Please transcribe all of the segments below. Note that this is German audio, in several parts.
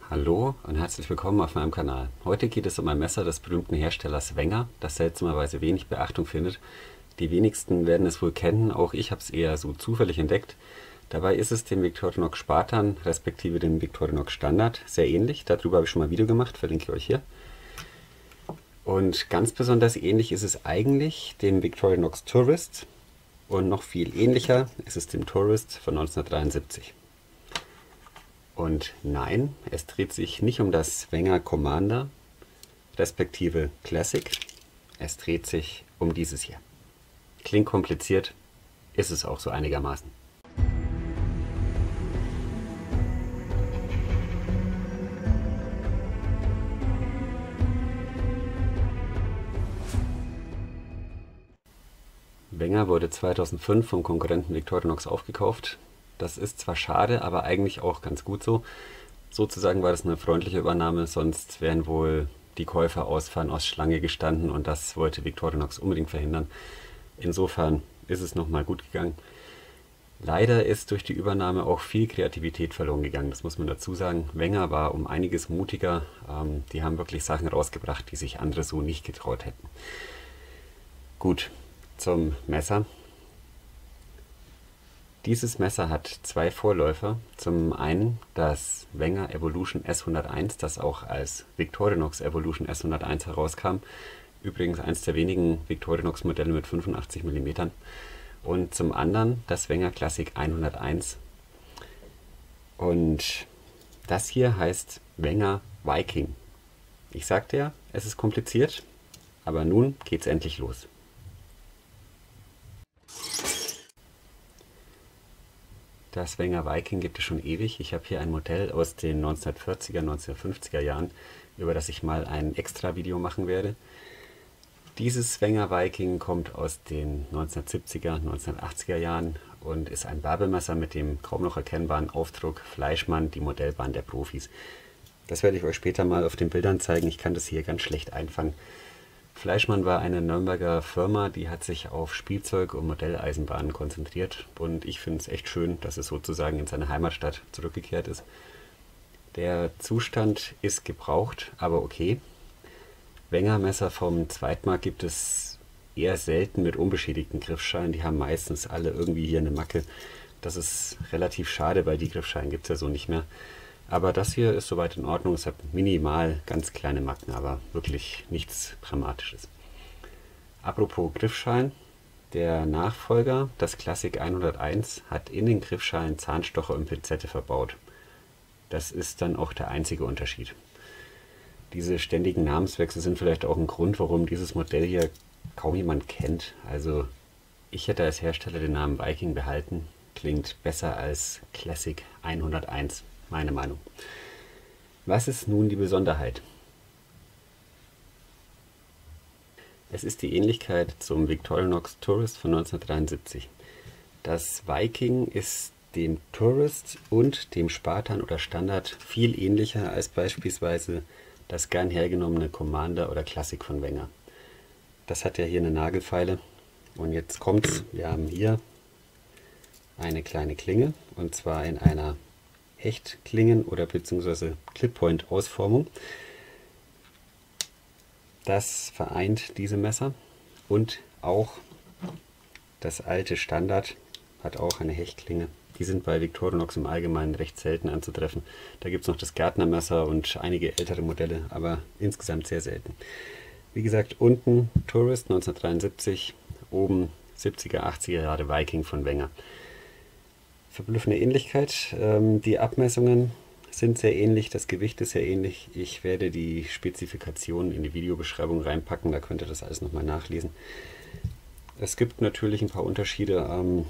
Hallo und herzlich willkommen auf meinem Kanal. Heute geht es um ein Messer des berühmten Herstellers Wenger, das seltsamerweise wenig Beachtung findet. Die wenigsten werden es wohl kennen, auch ich habe es eher so zufällig entdeckt. Dabei ist es dem Victorinox Spartan respektive dem Victorinox Standard sehr ähnlich. Darüber habe ich schon mal ein Video gemacht, verlinke ich euch hier. Und ganz besonders ähnlich ist es eigentlich dem Victorinox Tourist und noch viel ähnlicher ist es dem Tourist von 1973. Und nein, es dreht sich nicht um das Wenger Commander respektive Classic, es dreht sich um dieses hier. Klingt kompliziert, ist es auch so einigermaßen. Wenger wurde 2005 vom Konkurrenten Victorinox aufgekauft. Das ist zwar schade, aber eigentlich auch ganz gut so. Sozusagen war das eine freundliche Übernahme, sonst wären wohl die Käufer aus Fernost-Schlange gestanden und das wollte Victorinox unbedingt verhindern. Insofern ist es nochmal gut gegangen. Leider ist durch die Übernahme auch viel Kreativität verloren gegangen, das muss man dazu sagen. Wenger war um einiges mutiger, die haben wirklich Sachen rausgebracht, die sich andere so nicht getraut hätten. Gut, zum Messer. Dieses Messer hat zwei Vorläufer. Zum einen das Wenger Evolution S101, das auch als Victorinox Evolution S101 herauskam. Übrigens eines der wenigen Victorinox Modelle mit 85 mm. Und zum anderen das Wenger Classic 101. Und das hier heißt Wenger Viking. Ich sagte ja, es ist kompliziert, aber nun geht's endlich los. Das Wenger Viking gibt es schon ewig. Ich habe hier ein Modell aus den 1940er, 1950er Jahren, über das ich mal ein extra Video machen werde. Dieses Wenger Viking kommt aus den 1970er, 1980er Jahren und ist ein Werbemesser mit dem kaum noch erkennbaren Aufdruck Fleischmann, die Modellbahn der Profis. Das werde ich euch später mal auf den Bildern zeigen. Ich kann das hier ganz schlecht einfangen. Fleischmann war eine Nürnberger Firma, die hat sich auf Spielzeug und Modelleisenbahnen konzentriert und ich finde es echt schön, dass es sozusagen in seine Heimatstadt zurückgekehrt ist. Der Zustand ist gebraucht, aber okay. Wenger-Messer vom Zweitmarkt gibt es eher selten mit unbeschädigten Griffschalen, die haben meistens alle irgendwie hier eine Macke. Das ist relativ schade, weil die Griffschalen gibt es ja so nicht mehr. Aber das hier ist soweit in Ordnung. Es hat minimal ganz kleine Macken, aber wirklich nichts Dramatisches. Apropos Griffschalen. Der Nachfolger, das Classic 101, hat in den Griffschalen Zahnstocher und Pinzette verbaut. Das ist dann auch der einzige Unterschied. Diese ständigen Namenswechsel sind vielleicht auch ein Grund, warum dieses Modell hier kaum jemand kennt. Also ich hätte als Hersteller den Namen Viking behalten. Klingt besser als Classic 101. Meine Meinung. Was ist nun die Besonderheit? Es ist die Ähnlichkeit zum Victorinox Tourist von 1973. Das Viking ist dem Tourist und dem Spartan oder Standard viel ähnlicher als beispielsweise das gern hergenommene Commander oder Classic von Wenger. Das hat ja hier eine Nagelfeile und jetzt kommt's. Wir haben hier eine kleine Klinge und zwar in einer Hechtklingen oder beziehungsweise Clip-Point-Ausformung. Das vereint diese Messer und auch das alte Standard hat auch eine Hechtklinge. Die sind bei Victorinox im Allgemeinen recht selten anzutreffen. Da gibt es noch das Gärtnermesser und einige ältere Modelle, aber insgesamt sehr selten. Wie gesagt, unten Tourist 1973, oben 70er, 80er Jahre Viking von Wenger. Verblüffende Ähnlichkeit. Die Abmessungen sind sehr ähnlich, das Gewicht ist sehr ähnlich. Ich werde die Spezifikationen in die Videobeschreibung reinpacken, da könnt ihr das alles nochmal nachlesen. Es gibt natürlich ein paar Unterschiede.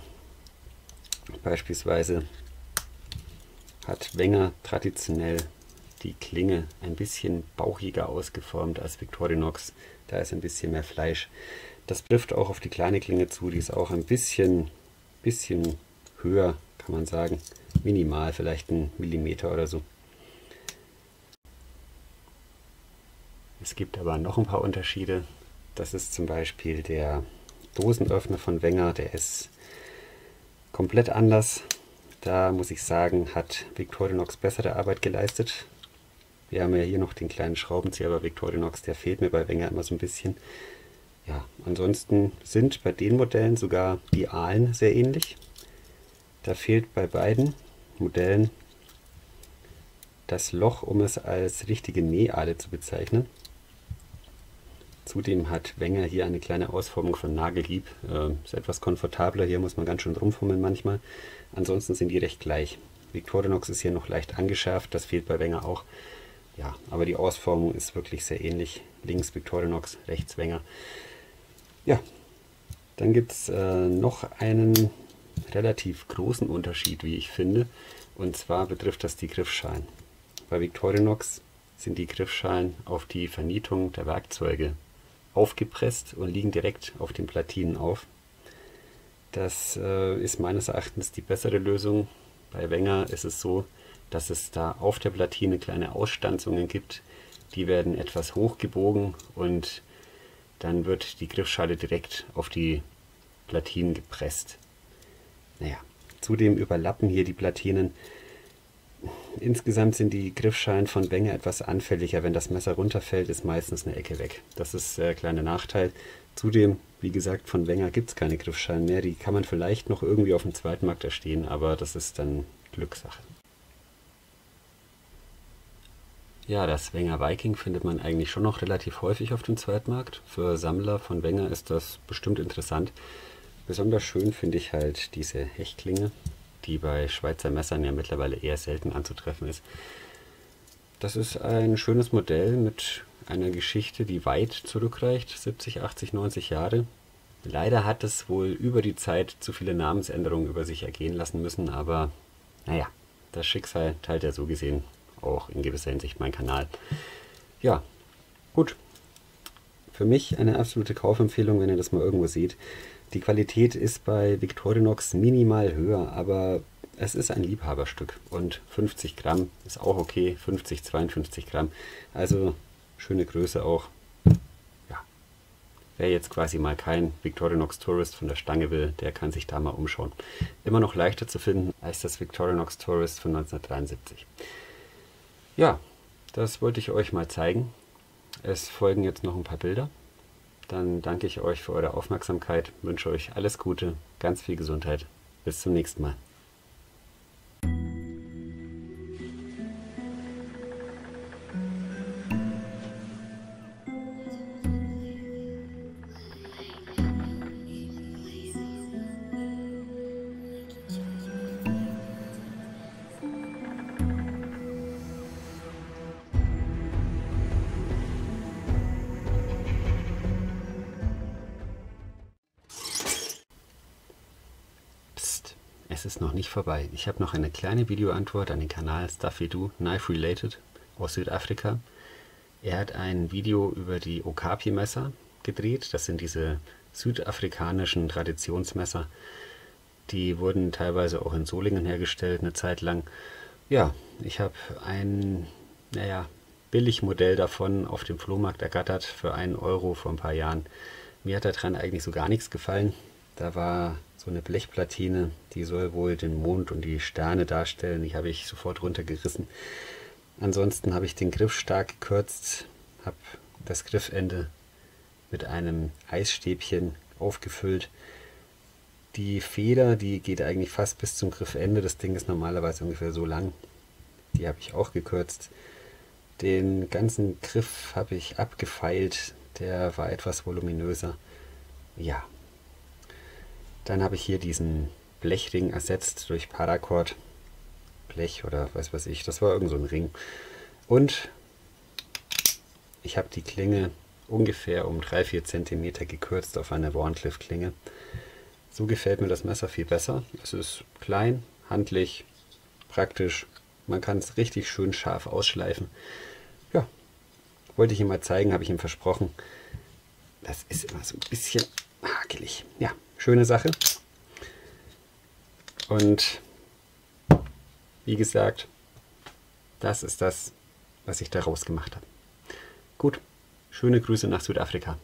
Beispielsweise hat Wenger traditionell die Klinge ein bisschen bauchiger ausgeformt als Victorinox. Da ist ein bisschen mehr Fleisch. Das trifft auch auf die kleine Klinge zu, die ist auch ein bisschen höher, kann man sagen, minimal, vielleicht ein Millimeter oder so. Es gibt aber noch ein paar Unterschiede. Das ist zum Beispiel der Dosenöffner von Wenger, der ist komplett anders. Da muss ich sagen, hat Victorinox bessere Arbeit geleistet. Wir haben ja hier noch den kleinen Schraubenzieher bei Victorinox, der fehlt mir bei Wenger immer so ein bisschen. Ja, ansonsten sind bei den Modellen sogar die Aalen sehr ähnlich. Da fehlt bei beiden Modellen das Loch, um es als richtige Nähaale zu bezeichnen. Zudem hat Wenger hier eine kleine Ausformung von Nagelhieb. Ist etwas komfortabler, hier muss man ganz schön rumfummeln manchmal. Ansonsten sind die recht gleich. Victorinox ist hier noch leicht angeschärft, das fehlt bei Wenger auch. Ja, aber die Ausformung ist wirklich sehr ähnlich. Links Victorinox, rechts Wenger. Ja, dann gibt es noch einen relativ großen Unterschied, wie ich finde. Und zwar betrifft das die Griffschalen. Bei Victorinox sind die Griffschalen auf die Vernietung der Werkzeuge aufgepresst und liegen direkt auf den Platinen auf. Das ist meines Erachtens die bessere Lösung. Bei Wenger ist es so, dass es da auf der Platine kleine Ausstanzungen gibt. Die werden etwas hochgebogen und dann wird die Griffschale direkt auf die Platinen gepresst. Naja, zudem überlappen hier die Platinen. Insgesamt sind die Griffschalen von Wenger etwas anfälliger. Wenn das Messer runterfällt, ist meistens eine Ecke weg. Das ist der kleine Nachteil. Zudem, wie gesagt, von Wenger gibt es keine Griffschalen mehr. Die kann man vielleicht noch irgendwie auf dem Zweitmarkt erstehen, aber das ist dann Glückssache. Ja, das Wenger Viking findet man eigentlich schon noch relativ häufig auf dem Zweitmarkt. Für Sammler von Wenger ist das bestimmt interessant. Besonders schön finde ich halt diese Hechtklinge, die bei Schweizer Messern ja mittlerweile eher selten anzutreffen ist. Das ist ein schönes Modell mit einer Geschichte, die weit zurückreicht, 70, 80, 90 Jahre. Leider hat es wohl über die Zeit zu viele Namensänderungen über sich ergehen lassen müssen, aber naja, das Schicksal teilt ja so gesehen auch in gewisser Hinsicht mein Kanal. Ja, gut. Für mich eine absolute Kaufempfehlung, wenn ihr das mal irgendwo seht. Die Qualität ist bei Victorinox minimal höher, aber es ist ein Liebhaberstück und 50 Gramm ist auch okay, 50, 52 Gramm, also schöne Größe auch. Ja, wer jetzt quasi mal kein Victorinox Tourist von der Stange will, der kann sich da mal umschauen. Immer noch leichter zu finden als das Victorinox Tourist von 1973. Ja, das wollte ich euch mal zeigen. Es folgen jetzt noch ein paar Bilder. Dann danke ich euch für eure Aufmerksamkeit, wünsche euch alles Gute, ganz viel Gesundheit. Bis zum nächsten Mal. Es ist noch nicht vorbei. Ich habe noch eine kleine Videoantwort an den Kanal Stuffy-Do Knife Related aus Südafrika. Er hat ein Video über die Okapi-Messer gedreht. Das sind diese südafrikanischen Traditionsmesser. Die wurden teilweise auch in Solingen hergestellt, eine Zeit lang. Ja, ich habe ein, Billigmodell davon auf dem Flohmarkt ergattert für 1 Euro vor ein paar Jahren. Mir hat daran eigentlich so gar nichts gefallen. Da war so eine Blechplatine, die soll wohl den Mond und die Sterne darstellen. Die habe ich sofort runtergerissen. Ansonsten habe ich den Griff stark gekürzt, habe das Griffende mit einem Eisstäbchen aufgefüllt. Die Feder, die geht eigentlich fast bis zum Griffende. Das Ding ist normalerweise ungefähr so lang. Die habe ich auch gekürzt. Den ganzen Griff habe ich abgefeilt. Der war etwas voluminöser. Ja. Dann habe ich hier diesen Blechring ersetzt durch Paracord. Blech oder weiß ich. Das war irgend so ein Ring. Und ich habe die Klinge ungefähr um 3-4 cm gekürzt auf eine Wharncliffe-Klinge. So gefällt mir das Messer viel besser. Es ist klein, handlich, praktisch. Man kann es richtig schön scharf ausschleifen. Ja, wollte ich ihm mal zeigen, habe ich ihm versprochen. Das ist immer so ein bisschen hakelig. Ja, schöne Sache. Und wie gesagt, das ist das, was ich daraus gemacht habe. Gut, schöne Grüße nach Südafrika.